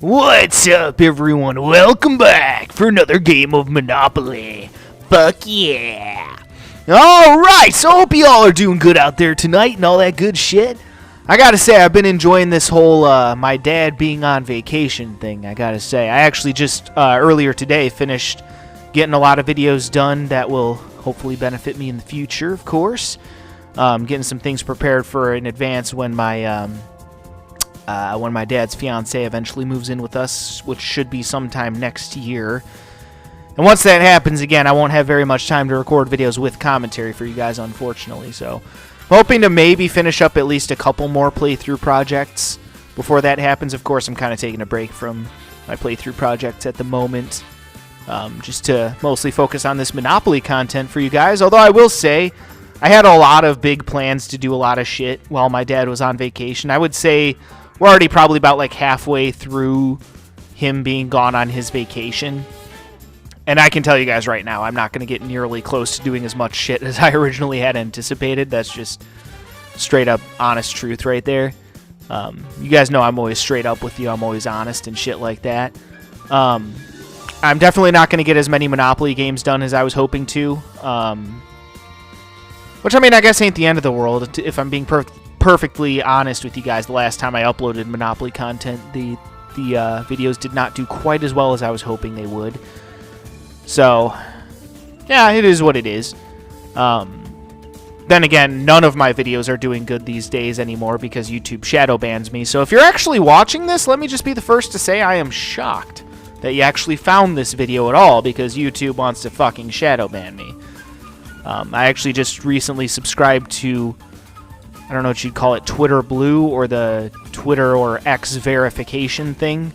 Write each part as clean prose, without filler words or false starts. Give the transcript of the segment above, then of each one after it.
What's up, everyone? Welcome back for another game of Monopoly. Fuck yeah. Alright, so hope you all are doing good out there tonight and all that good shit. I gotta say, I've been enjoying this whole my dad being on vacation thing, I gotta say. I actually just earlier today finished getting a lot of videos done that will hopefully benefit me in the future, of course. Getting some things prepared for in advance when my dad's fiance eventually moves in with us, which should be sometime next year. And once that happens, again, I won't have very much time to record videos with commentary for you guys, unfortunately. So, I'm hoping to maybe finish up at least a couple more playthrough projects before that happens. Of course, I'm kind of taking a break from my playthrough projects at the moment, just to mostly focus on this Monopoly content for you guys. Although I will say, I had a lot of big plans to do a lot of shit while my dad was on vacation. I would say we're already probably about like halfway through him being gone on his vacation. And I can tell you guys right now, I'm not going to get nearly close to doing as much shit as I originally had anticipated. That's just straight up honest truth right there. You guys know I'm always straight up with you. I'm always honest and shit like that. I'm definitely not going to get as many Monopoly games done as I was hoping to. Which, I mean, I guess ain't the end of the world. If I'm being perfectly honest with you guys, the last time I uploaded Monopoly content, the videos did not do quite as well as I was hoping they would. So, yeah, it is what it is. Then again, none of my videos are doing good these days anymore because YouTube shadow bans me. So if you're actually watching this, let me just be the first to say I am shocked that you actually found this video at all because YouTube wants to fucking shadow ban me. I actually just recently subscribed to, I don't know what you'd call it, Twitter Blue or the Twitter or X verification thing.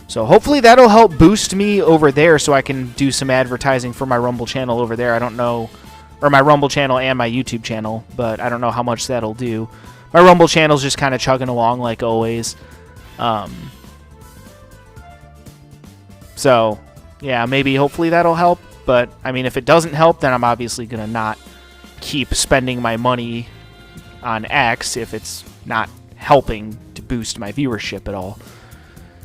So hopefully that'll help boost me over there so I can do some advertising for my Rumble channel over there. I don't know, or my Rumble channel and my YouTube channel, but I don't know how much that'll do. My Rumble channel's just kind of chugging along like always. So, yeah, maybe hopefully that'll help. But, I mean, if it doesn't help, then I'm obviously going to not keep spending my money on X if it's not helping to boost my viewership at all.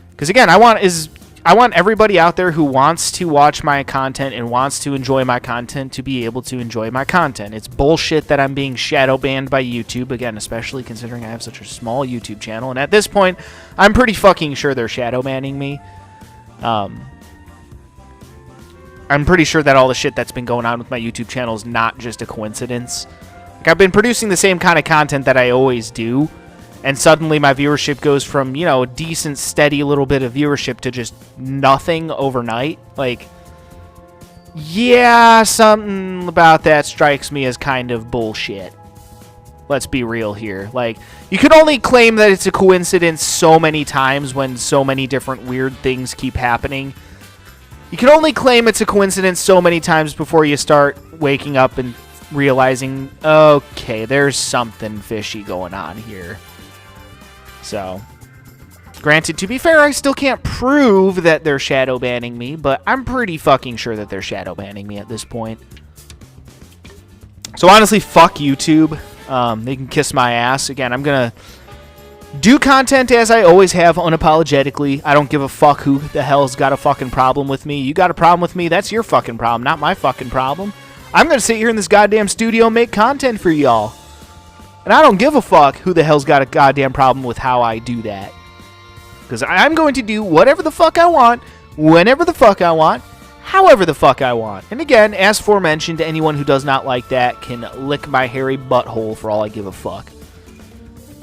Because, again, I want everybody out there who wants to watch my content and wants to enjoy my content to be able to enjoy my content. It's bullshit that I'm being shadow banned by YouTube, again, especially considering I have such a small YouTube channel. And at this point, I'm pretty fucking sure they're shadow banning me. I'm pretty sure that all the shit that's been going on with my YouTube channel is not just a coincidence. Like, I've been producing the same kind of content that I always do, and suddenly my viewership goes from, you know, a decent, steady little bit of viewership to just nothing overnight. Like, yeah, something about that strikes me as kind of bullshit. Let's be real here. Like, you can only claim that it's a coincidence so many times when so many different weird things keep happening. You can only claim it's a coincidence so many times before you start waking up and realizing, okay, there's something fishy going on here. So, granted, to be fair, I still can't prove that they're shadow banning me, but I'm pretty fucking sure that they're shadow banning me at this point. So honestly, fuck YouTube. They can kiss my ass. Again, I'm gonna do content as I always have, unapologetically. I don't give a fuck who the hell's got a fucking problem with me. You got a problem with me, that's your fucking problem, not my fucking problem. I'm going to sit here in this goddamn studio and make content for y'all. And I don't give a fuck who the hell's got a goddamn problem with how I do that. Because I'm going to do whatever the fuck I want, whenever the fuck I want, however the fuck I want. And again, as aforementioned, anyone who does not like that can lick my hairy butthole for all I give a fuck.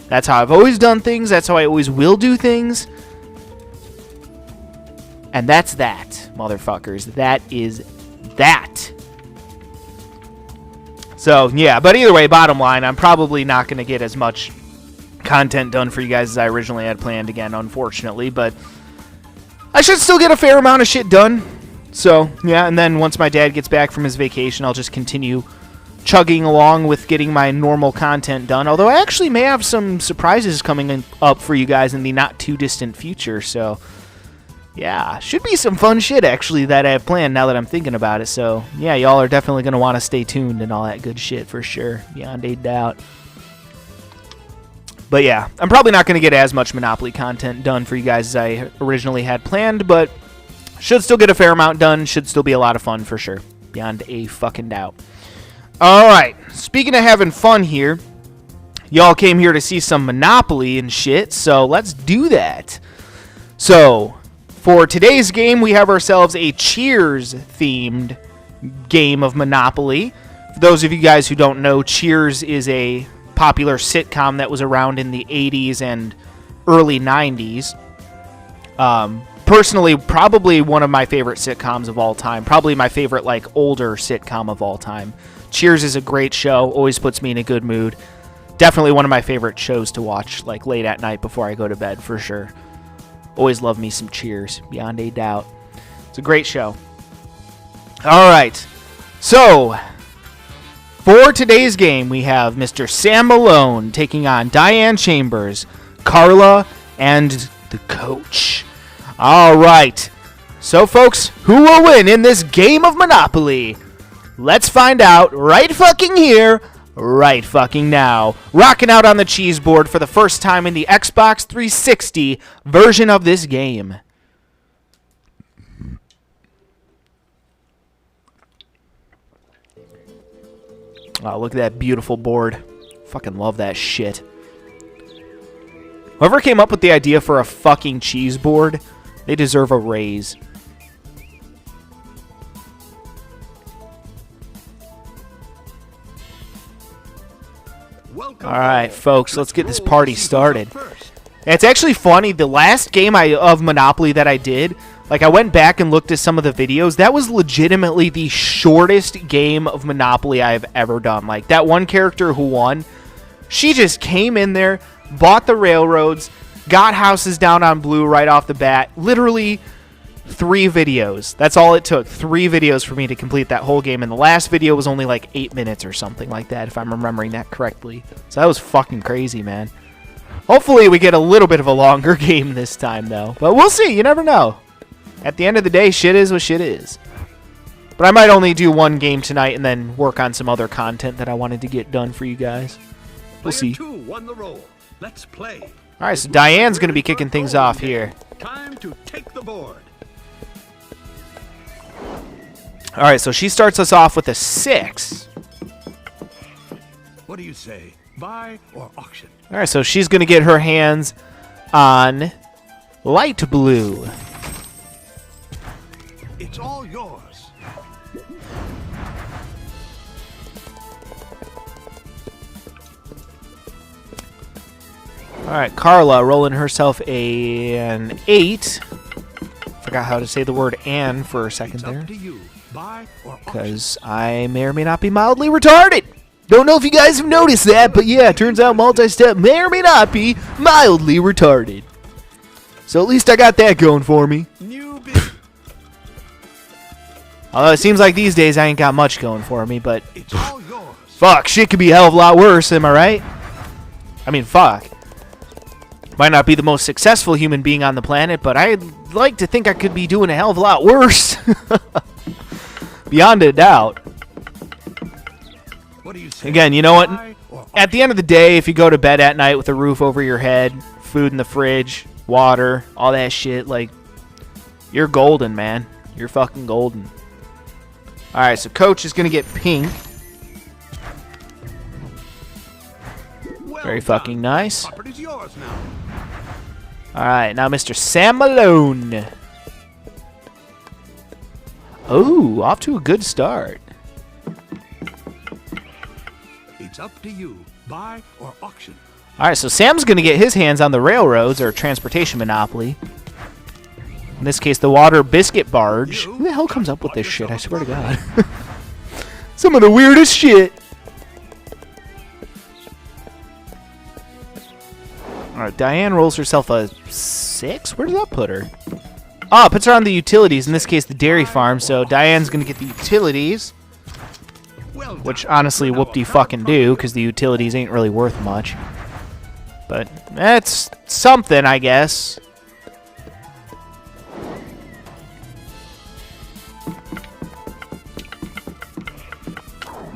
That's how I've always done things. That's how I always will do things. And that's that, motherfuckers. That is that. So, yeah. But either way, bottom line, I'm probably not going to get as much content done for you guys as I originally had planned again, unfortunately. But I should still get a fair amount of shit done. So, yeah. And then once my dad gets back from his vacation, I'll just continue chugging along with getting my normal content done, although I actually may have some surprises coming up for you guys in the not too distant future. So yeah, should be some fun shit actually that I have planned now that I'm thinking about it. So yeah, y'all are definitely going to want to stay tuned and all that good shit for sure, beyond a doubt. But yeah, I'm probably not going to get as much Monopoly content done for you guys as I originally had planned, but should still get a fair amount done. Should still be a lot of fun for sure. Beyond a fucking doubt. Alright, speaking of having fun here, y'all came here to see some Monopoly and shit, so let's do that. So, for today's game, we have ourselves a Cheers-themed game of Monopoly. For those of you guys who don't know, Cheers is a popular sitcom that was around in the 80s and early 90s. Personally, probably one of my favorite sitcoms of all time. Probably my favorite, like, older sitcom of all time. Cheers is a great show. Always puts me in a good mood. Definitely one of my favorite shows to watch, like, late at night before I go to bed, for sure. Always love me some Cheers, beyond a doubt. It's a great show. All right. So, for today's game, we have Mr. Sam Malone taking on Diane Chambers, Carla, and the coach. All right. So, folks, who will win in this game of Monopoly? Let's find out right fucking here, right fucking now. Rocking out on the cheese board for the first time in the Xbox 360 version of this game. Oh, look at that beautiful board. Fucking love that shit. Whoever came up with the idea for a fucking cheese board, they deserve a raise. Alright, folks, let's get this party started. It's actually funny, the last game of Monopoly that I did, like, I went back and looked at some of the videos, that was legitimately the shortest game of Monopoly I've ever done. Like, that one character who won, she just came in there, bought the railroads, got houses down on blue right off the bat, literally 3 videos. That's all it took. 3 videos for me to complete that whole game. And the last video was only like 8 minutes or something like that, if I'm remembering that correctly. So that was fucking crazy, man. Hopefully we get a little bit of a longer game this time, though. But we'll see. You never know. At the end of the day, shit is what shit is. But I might only do one game tonight and then work on some other content that I wanted to get done for you guys. We'll see. Player 2 won the roll. Let's play. All right, so Diane's going to be kicking things off here. Time to take the board. All right, so she starts us off with a 6. What do you say? Buy or auction? All right, so she's going to get her hands on light blue. It's all yours. All right, Carla rolling herself an 8. Forgot how to say the word "and" for a second there. It's up to you. Buy or auction? Because I may or may not be mildly retarded. Don't know if you guys have noticed that, but yeah, it turns out multi-step may or may not be mildly retarded. So at least I got that going for me. New bid. Although it seems like these days I ain't got much going for me, but It's all yours. fuck, shit could be a hell of a lot worse, am I right? I mean, fuck. Might not be the most successful human being on the planet, but I'd like to think I could be doing a hell of a lot worse. Beyond a doubt. What do you say? Again, you know what? Buy or At the end of the day, if you go to bed at night with a roof over your head, food in the fridge, water, all that shit, like, you're golden, man. You're fucking golden. Alright, so Coach is going to get pink. Well Very done. fucking nice. Property's yours now. Alright, now Mr. Sam Malone. Oh, off to a good start. It's up to you. Buy or auction? Alright, so Sam's going to get his hands on the railroads, or transportation monopoly. In this case, the water biscuit barge. Who the hell comes up with this shit? I swear to God. Some of the weirdest shit. Alright, Diane rolls herself a 6? Where does that put her? Oh, it puts her on the utilities. In this case, the dairy farm. So Diane's going to get the utilities. Well done. Which, honestly, whoop-de fucking do, because the utilities ain't really worth much. But that's something, I guess.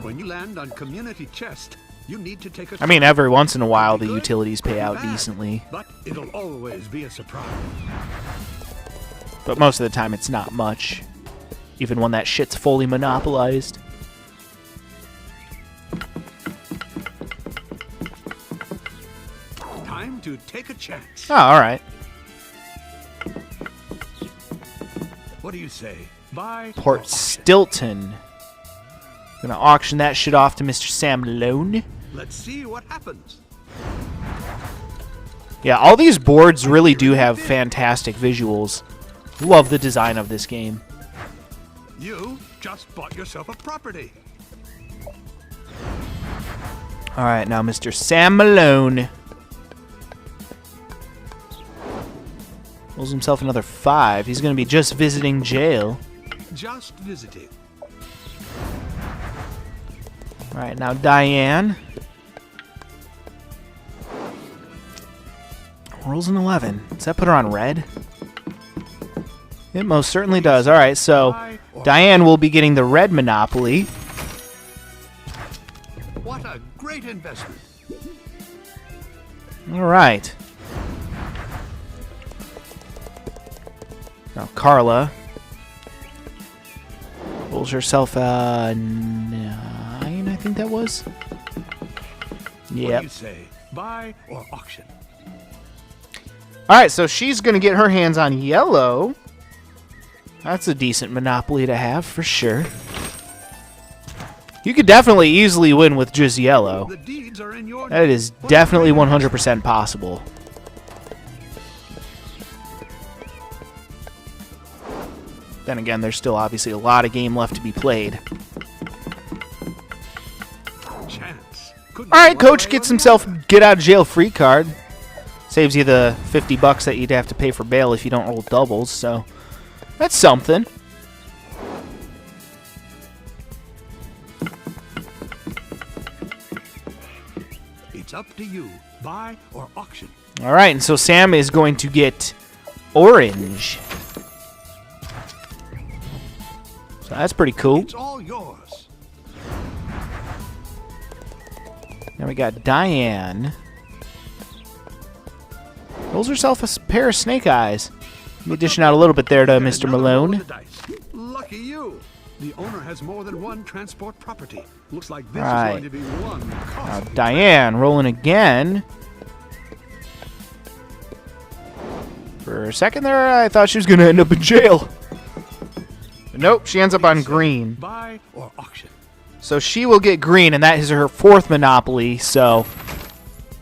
When you land on community chest, You need to take a I mean, every once in a while, the utilities pay out decently. But it'll always be a surprise. But most of the time, it's not much. Even when that shit's fully monopolized. Time to take a chance. Oh, alright. What do you say? Buy or Port auction? Stilton. Gonna auction that shit off to Mr. Sam Malone. Let's see what happens. Yeah, all these boards really do have fantastic visuals. Love the design of this game. You just bought yourself a property. Alright, now Mr. Sam Malone rolls himself another 5. He's gonna be just visiting jail. Just visiting. Alright, now Diane rolls an 11. Does that put her on red? It most certainly does. Alright, so Diane will be getting the red Monopoly. What a great investment. Alright. Now Carla rolls herself a 9, I think that was. What do Yep. you say? Buy or auction? Alright, so she's going to get her hands on yellow. That's a decent Monopoly to have, for sure. You could definitely easily win with just yellow. The deeds are in your That is definitely 100% possible. Then again, there's still obviously a lot of game left to be played. chance. Alright, Coach gets himself get out of jail free card. Saves you the $50 that you'd have to pay for bail if you don't roll doubles, so that's something. It's up to you. Buy or auction. Alright, and so Sam is going to get orange. So that's pretty cool. It's all yours. Now we got Diane. Rolls herself a pair of snake eyes. Let me dishing out a little bit there to Mr. Another roll of Malone. the dice. Lucky you. The owner has more than one transport property. Looks like this Right. is going to be one Now costly. Diane rolling again. For a second there, I thought she was going to end up in jail. But nope, she ends up on green. Buy or auction. So she will get green, and that is her 4th Monopoly. So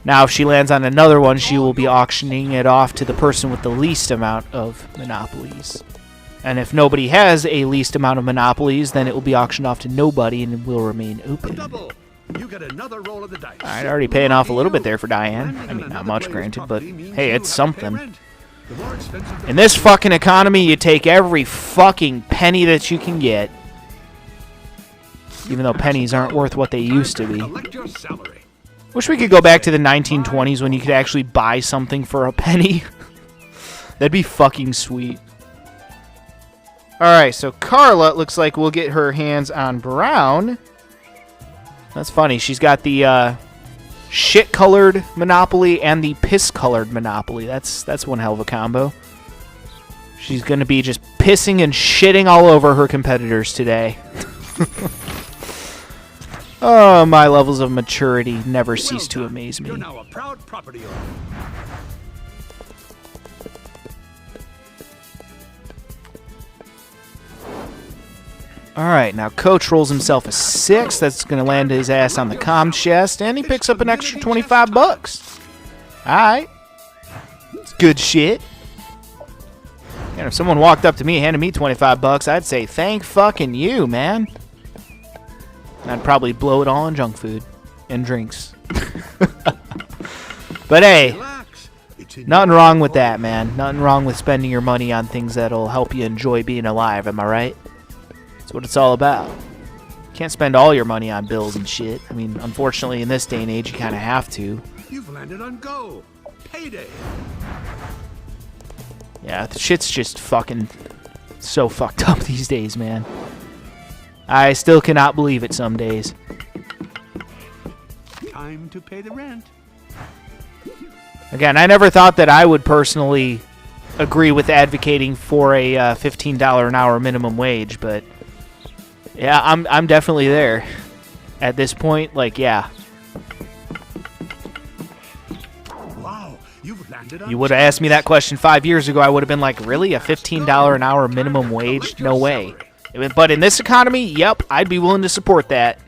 now if she lands on another one, she will be auctioning it off to the person with the least amount of Monopolies. And if nobody has a least amount of Monopolies, then it will be auctioned off to nobody and will remain open. Double. You get another roll of the dice. Alright, already paying off a little bit Lucky there for Diane. you. I mean, not Another much, player's granted, but property means hey, you it's have to pay something. rent. The more expensive the In this fucking economy, you take every fucking penny that you can get. Even though pennies aren't worth what they used to be. Collect your salary. Wish we could go back to the 1920s when you could actually buy something for a penny. That'd be fucking sweet. Alright, so Carla, it looks like we'll get her hands on brown. That's funny. She's got the shit-colored Monopoly and the piss-colored Monopoly. That's one hell of a combo. She's going to be just pissing and shitting all over her competitors today. Oh, my levels of maturity never cease to amaze me. You're now a proud property owner. Alright, now Coach rolls himself a 6. That's going to land his ass on the comm chest, and he picks up an extra 25 bucks. Alright. It's good shit. And if someone walked up to me and handed me 25 bucks, I'd say, thank fucking you, man. And I'd probably blow it all on junk food and drinks. But hey, Relax. It's in nothing your wrong with control. that, man. Nothing wrong with spending your money on things that'll help you enjoy being alive, am I right? That's what it's all about. Can't spend all your money on bills and shit. I mean, unfortunately, in this day and age, you kind of have to. You've landed on go. Payday. Yeah, the shit's just fucking so fucked up these days, man. I still cannot believe it some days. Time to pay the rent. Again, I never thought that I would personally agree with advocating for a $15 an hour minimum wage, but yeah, I'm definitely there at this point. Like, yeah. Wow, you've landed on You would have asked me that question 5 years ago, I would have been like, really? A $15 an hour minimum wage? No way. But in this economy, yep, I'd be willing to support that.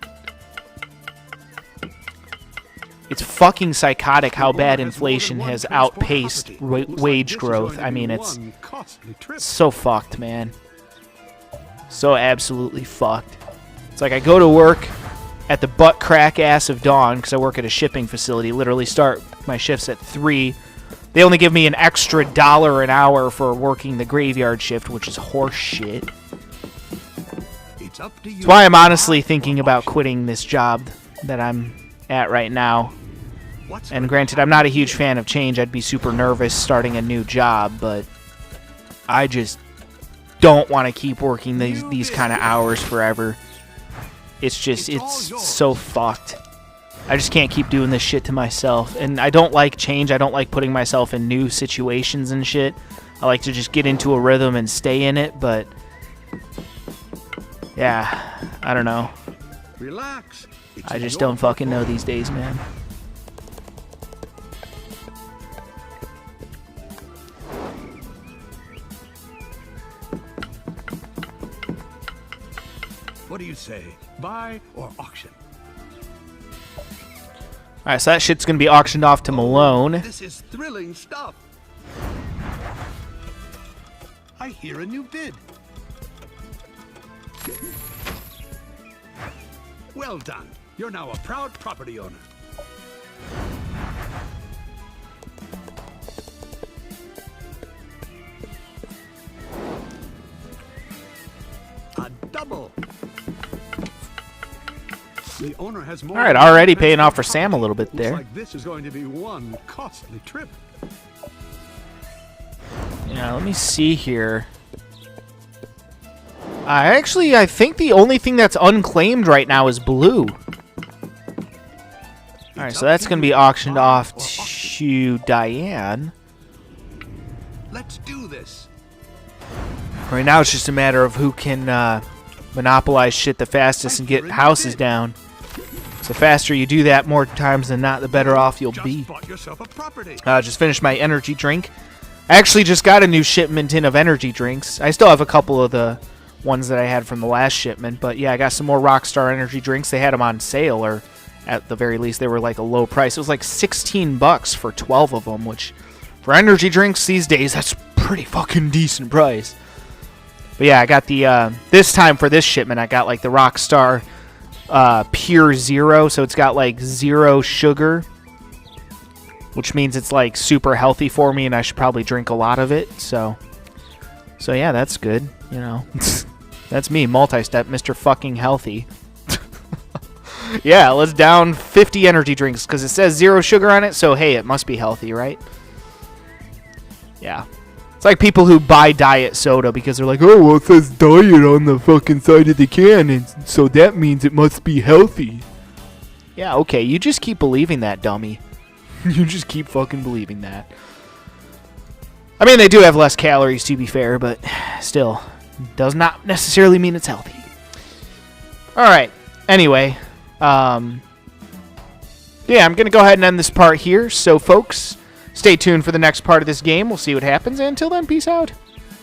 It's fucking psychotic how bad inflation has outpaced wage growth. I mean, it's so fucked, man. So absolutely fucked. It's like I go to work at the butt crack ass of dawn because I work at a shipping facility. Literally start my shifts at 3. They only give me an extra $1 an hour for working the graveyard shift, which is horse shit. That's why I'm honestly thinking about quitting this job that I'm at right now. And granted, I'm not a huge fan of change. I'd be super nervous starting a new job, but I just don't want to keep working these kind of hours forever. It's so fucked. I just can't keep doing this shit to myself. And I don't like change. I don't like putting myself in new situations and shit. I like to just get into a rhythm and stay in it, but yeah, I don't know. Relax. I just don't fucking know these days, man. What do you say? Buy or auction? Alright, so that shit's gonna be auctioned off to Malone. This is thrilling stuff. I hear a new bid. Well done. You're now a proud property owner. A double. The owner has more. All right, already paying off for Sam a little bit there. Looks like this is going to be one costly trip. Yeah, let me see here. I think the only thing that's unclaimed right now is blue. All right, so that's going to be auctioned off to Diane. Let's do this. Right now, it's just a matter of who can monopolize shit the fastest and get houses down. So the faster you do that, more times than not, the better off you'll be. Just finished my energy drink. I actually just got a new shipment in of energy drinks. I still have a couple of the ones that I had from the last shipment, but yeah, I got some more Rockstar energy drinks. They had them on sale, or at the very least, they were like a low price. It was like $16 for 12 of them, which for energy drinks these days, that's pretty fucking decent price. But yeah, I got the, this time for this shipment, I got like the Rockstar Pure Zero, so it's got like 0 sugar, which means it's like super healthy for me, and I should probably drink a lot of it, so yeah, that's good, you know. That's me, multi-step, Mr. Fucking Healthy. Yeah, let's down 50 energy drinks, because it says 0 sugar on it, so hey, it must be healthy, right? Yeah. It's like people who buy diet soda because they're like, oh, well, it says diet on the fucking side of the can, and so that means it must be healthy. Yeah, okay, you just keep believing that, dummy. You just keep fucking believing that. I mean, they do have less calories, to be fair, but still, does not necessarily mean it's healthy. Alright, anyway, yeah, I'm going to go ahead and end this part here. So, folks, stay tuned for the next part of this game. We'll see what happens. And until then, peace out.